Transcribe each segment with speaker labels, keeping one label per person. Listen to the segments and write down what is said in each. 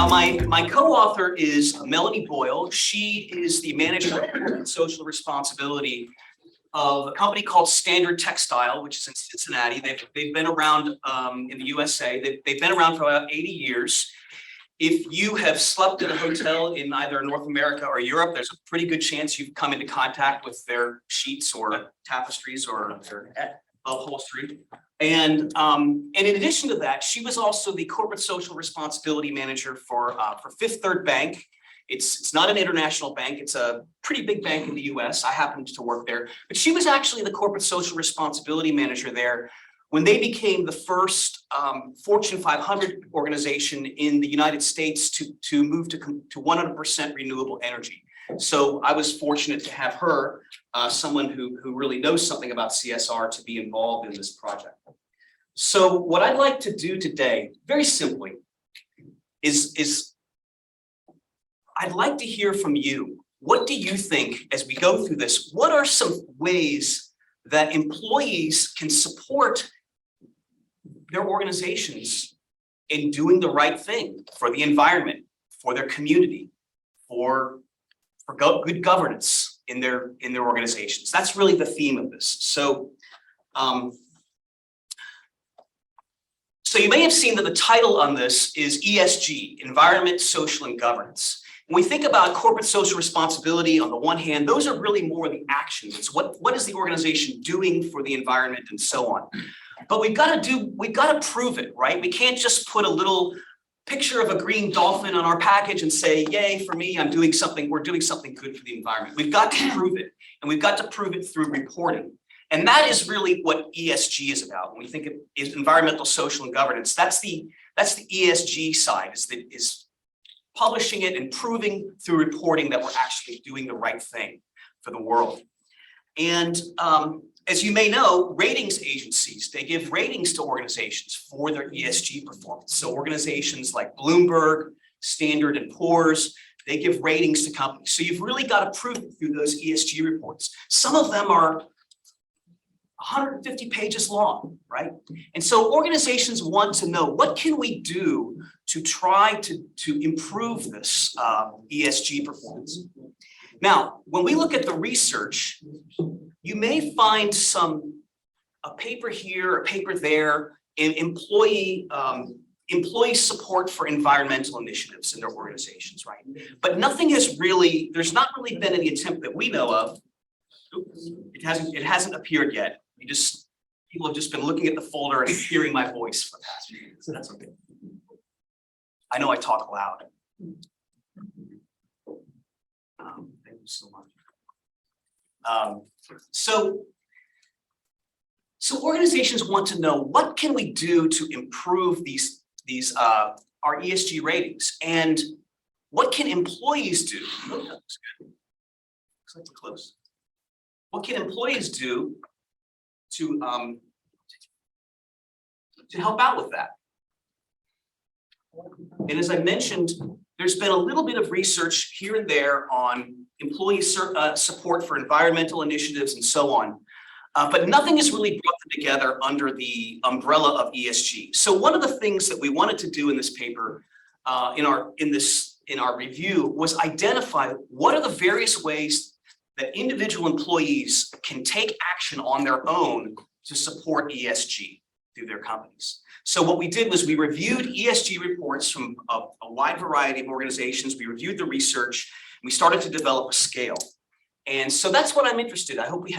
Speaker 1: Now, my co-author is Melanie Boyle. She is the manager of corporate social responsibility of a company called Standard Textile, which is in Cincinnati. They've been around in the USA. They've been around for about 80 years. If you have slept in a hotel in either North America or Europe, there's a pretty good chance you've come into contact with their sheets or tapestries or their upholstery. And in addition to that, she was also the corporate social responsibility manager for Fifth Third Bank. It's not an international bank. It's a pretty big bank in the US. I happened to work there, but she was actually the corporate social responsibility manager there when they became the first Fortune 500 organization in the United States to move to 100% renewable energy. So I was fortunate to have her, someone who really knows something about CSR, to be involved in this project. So what I'd like to do today, very simply, is I'd like to hear from you. What do you think, as we go through this, what are some ways that employees can support their organizations in doing the right thing for the environment, for their community, for good governance in their organizations? That's really the theme of this. So you may have seen that the title on this is ESG, Environment, Social, and Governance. When we think about corporate social responsibility, on the one hand, those are really more the actions. It's what is the organization doing for the environment and so on. But we've got to prove it, right? We can't just put a little picture of a green dolphin on our package and say, yay, for me, we're doing something good for the environment. We've got to prove it, and we've got to prove it through reporting. And that is really what ESG is about. When we think of environmental, social, and governance, that's the ESG side, is publishing it and proving through reporting that we're actually doing the right thing for the world. And as you may know, ratings agencies, they give ratings to organizations for their ESG performance. So organizations like Bloomberg, Standard & Poor's, they give ratings to companies. So you've really got to prove it through those ESG reports. Some of them are 150 pages long, right? And so organizations want to know, what can we do to try to improve this ESG performance? Now, when we look at the research, you may find a paper here, a paper there, in employee support for environmental initiatives in their organizations, right? But nothing has really, there's not really been any attempt that we know of. It hasn't appeared yet. People have just been looking at the folder and hearing my voice for the past few minutes. So that's okay. I know I talk loud. Thank you so much. So organizations want to know, what can we do to improve our ESG ratings, and what can employees do? Oh, that looks good. Looks like we're close. What can employees do to help out with that? And as I mentioned, there's been a little bit of research here and there on employee support for environmental initiatives and so on, but nothing has really brought them together under the umbrella of ESG. So one of the things that we wanted to do in this paper, in our review, was identify what are the various ways that individual employees can take action on their own to support ESG through their companies. So what we did was we reviewed ESG reports from a wide variety of organizations. We reviewed the research. We started to develop a scale. And so that's what I'm interested in. I hope we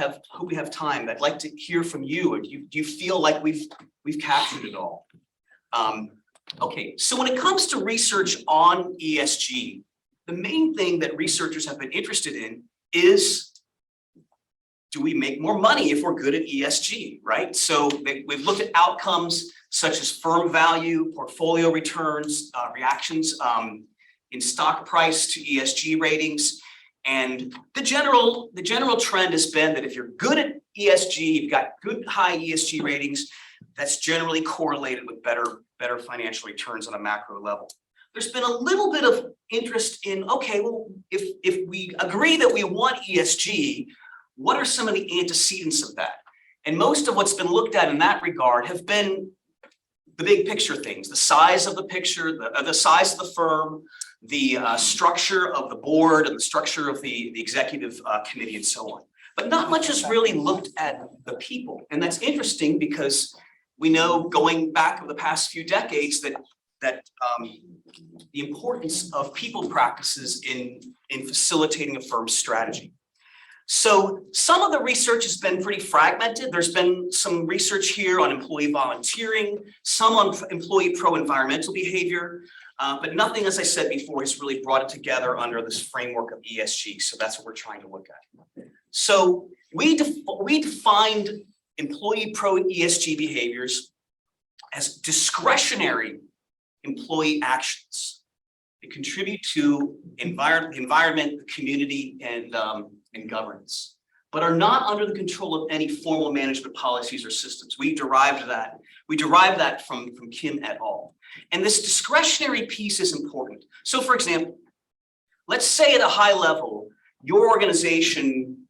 Speaker 1: have time. I'd like to hear from you. Do you feel like we've captured it all? Okay, so when it comes to research on ESG, the main thing that researchers have been interested in is, do we make more money if we're good at ESG, right? So we've looked at outcomes such as firm value, portfolio returns, reactions in stock price to ESG ratings. And the general trend has been that if you're good at ESG, you've got good high ESG ratings, that's generally correlated with better financial returns on a macro level. There's been a little bit of interest in, okay, well, if we agree that we want ESG, what are some of the antecedents of that? And most of what's been looked at in that regard have been the big picture things, the size of the picture, the size of the firm, the structure of the board and the structure of the executive committee and so on. But not much is really looked at the people. And that's interesting because we know going back over the past few decades that the importance of people practices in facilitating a firm's strategy. So some of the research has been pretty fragmented. There's been some research here on employee volunteering, some on employee pro-environmental behavior, but nothing, as I said before, has really brought it together under this framework of ESG. So that's what we're trying to look at. So we defined employee pro-ESG behaviors as discretionary employee actions that contribute to environment, the community, and governance, but are not under the control of any formal management policies or systems. We derived that from Kim et al. And this discretionary piece is important. So for example, let's say at a high level, your organization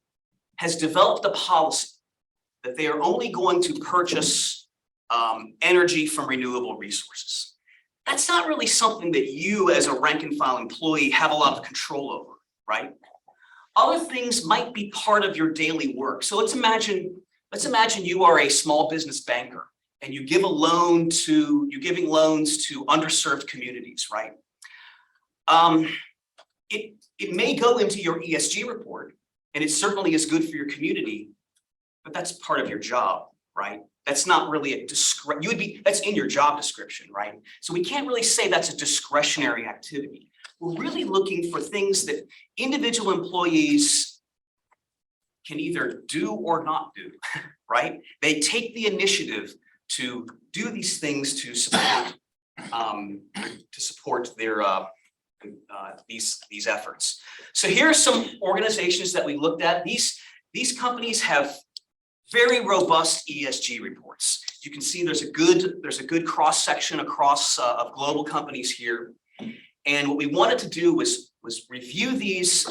Speaker 1: has developed a policy that they are only going to purchase energy from renewable resources. That's not really something that you as a rank and file employee have a lot of control over, right? Other things might be part of your daily work. So let's imagine you are a small business banker and you're giving loans to underserved communities, right? It may go into your ESG report, and it certainly is good for your community, but that's part of your job, right? That's not really that's in your job description, right? So we can't really say that's a discretionary activity. We're really looking for things that individual employees can either do or not do, right? They take the initiative to do these things to support their these efforts. So here are some organizations that we looked at. These companies have very robust ESG reports. You can see there's a good cross section across of global companies here. And what we wanted to do was review these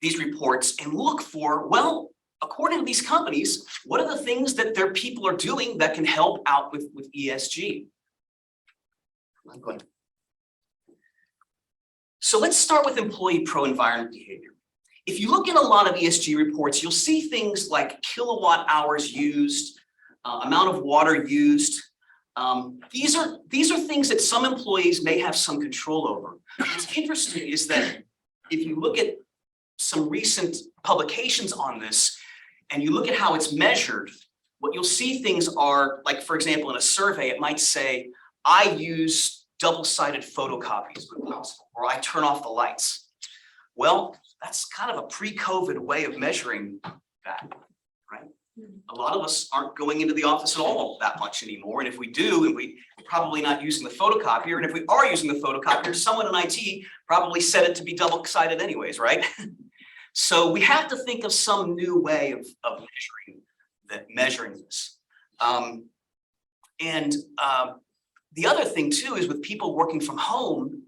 Speaker 1: reports and look for, well, according to these companies, what are the things that their people are doing that can help out with ESG? I'm going. So let's start with employee pro-environment behavior. If you look at a lot of ESG reports, you'll see things like kilowatt hours used, amount of water used. These are things that some employees may have some control over. What's interesting is that if you look at some recent publications on this and you look at how it's measured, what you'll see things are like, for example, in a survey, it might say, I use double-sided photocopies when possible, or I turn off the lights. Well, that's kind of a pre-COVID way of measuring that, right? A lot of us aren't going into the office at all that much anymore. And if we do, and we're probably not using the photocopier. And if we are using the photocopier, someone in IT probably set it to be double-sided anyways, right? So we have to think of some new way of measuring this. The other thing too is with people working from home,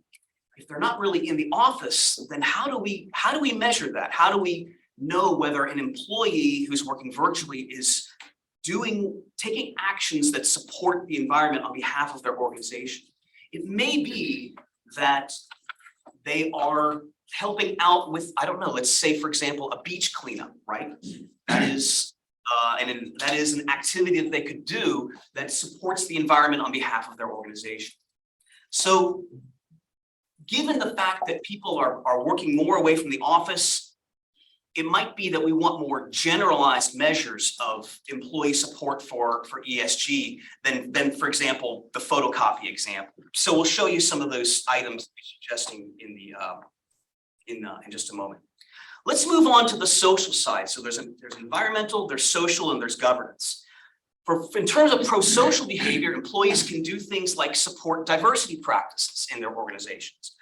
Speaker 1: if they're not really in the office, then how do we measure that? How do we know whether an employee who's working virtually is taking actions that support the environment on behalf of their organization? It may be that they are helping out with, I don't know, let's say, for example, a beach cleanup, right? That is an activity that they could do that supports the environment on behalf of their organization. So given the fact that people are working more away from the office, it might be that we want more generalized measures of employee support for ESG than, for example, the photocopy example. So we'll show you some of those items suggesting in just a moment. Let's move on to the social side. So there's environmental, there's social, and there's governance. In terms of pro-social behavior, employees can do things like support diversity practices in their organizations.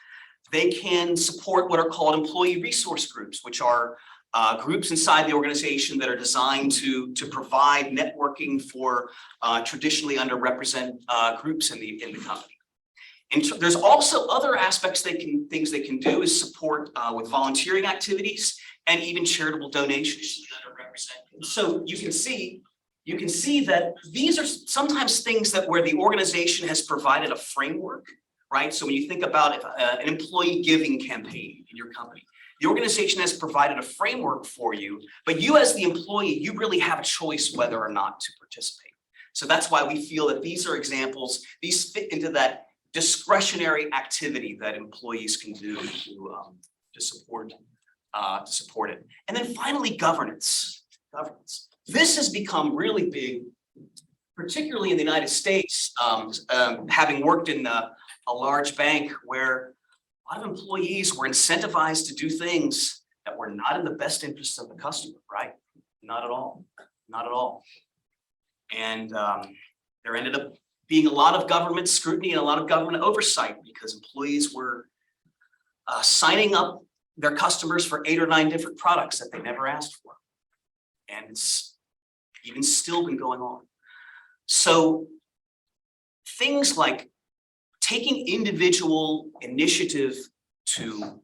Speaker 1: They can support what are called employee resource groups, which are groups inside the organization that are designed to provide networking for traditionally underrepresented groups in the company. And so there's also other aspects things they can do is support with volunteering activities and even charitable donations that are represented. So you can see you can see that these are sometimes things that where the organization has provided a framework, right? So when you think about an employee giving campaign in your company, the organization has provided a framework for you, but you as the employee, you really have a choice whether or not to participate. So that's why we feel that these are examples, these fit into that discretionary activity that employees can do to support it. And then finally, governance. This has become really big, particularly in the United States, having worked in a large bank where a lot of employees were incentivized to do things that were not in the best interest of the customer, right? Not at all, not at all. And there ended up being a lot of government scrutiny and a lot of government oversight because employees were signing up their customers for 8 or 9 different products that they never asked for. And it's even still been going on. So things like taking individual initiative to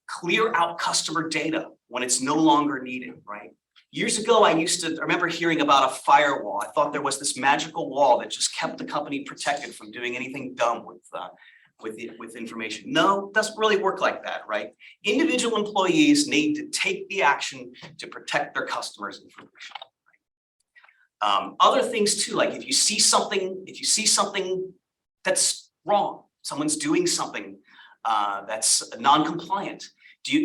Speaker 1: clear out customer data when it's no longer needed, right? Years ago, I remember hearing about a firewall. I thought there was this magical wall that just kept the company protected from doing anything dumb with information. No, it doesn't really work like that, right? Individual employees need to take the action to protect their customers' information. Other things too, like if you see something that's wrong, someone's doing something that's non-compliant,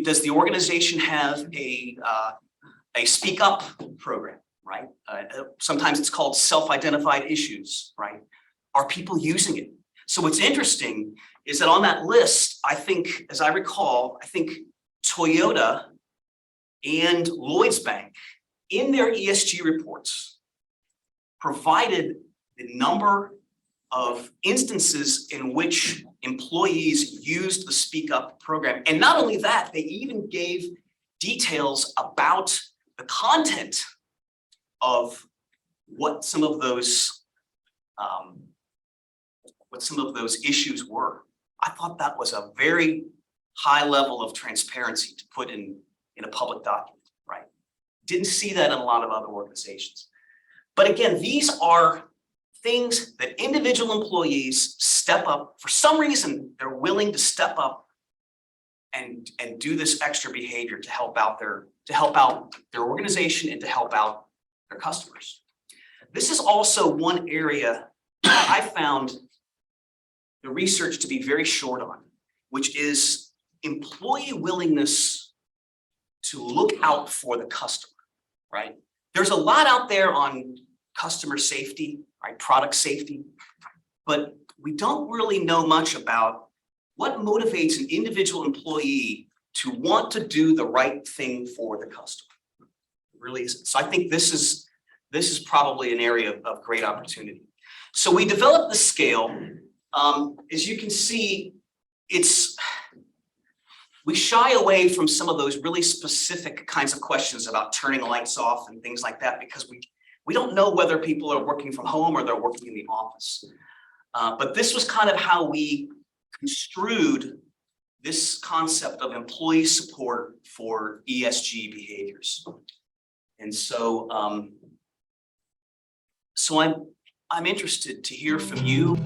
Speaker 1: does the organization have a speak up program, right? Sometimes it's called self-identified issues, right? Are people using it? So what's interesting is that on that list, I think, as I recall, I think Toyota and Lloyd's Bank in their ESG reports provided the number of instances in which employees used the Speak Up program. And not only that, they even gave details about the content of what some of those issues were. I thought that was a very high level of transparency to put in a public document, right? Didn't see that in a lot of other organizations. But again, these are things that individual employees step up. For some reason, they're willing to step up and do this extra behavior to help out their organization and to help out their customers. This is also one area that I found the research to be very short on, which is employee willingness to look out for the customer, right? There's a lot out there on customer safety, right? Product safety, but we don't really know much about what motivates an individual employee to want to do the right thing for the customer. It really isn't. So I think this is probably an area of great opportunity. So we developed the scale. As you can see, we shy away from some of those really specific kinds of questions about turning the lights off and things like that because we don't know whether people are working from home or they're working in the office. But this was kind of how we construed this concept of employee support for ESG behaviors. And so, I'm interested to hear from you.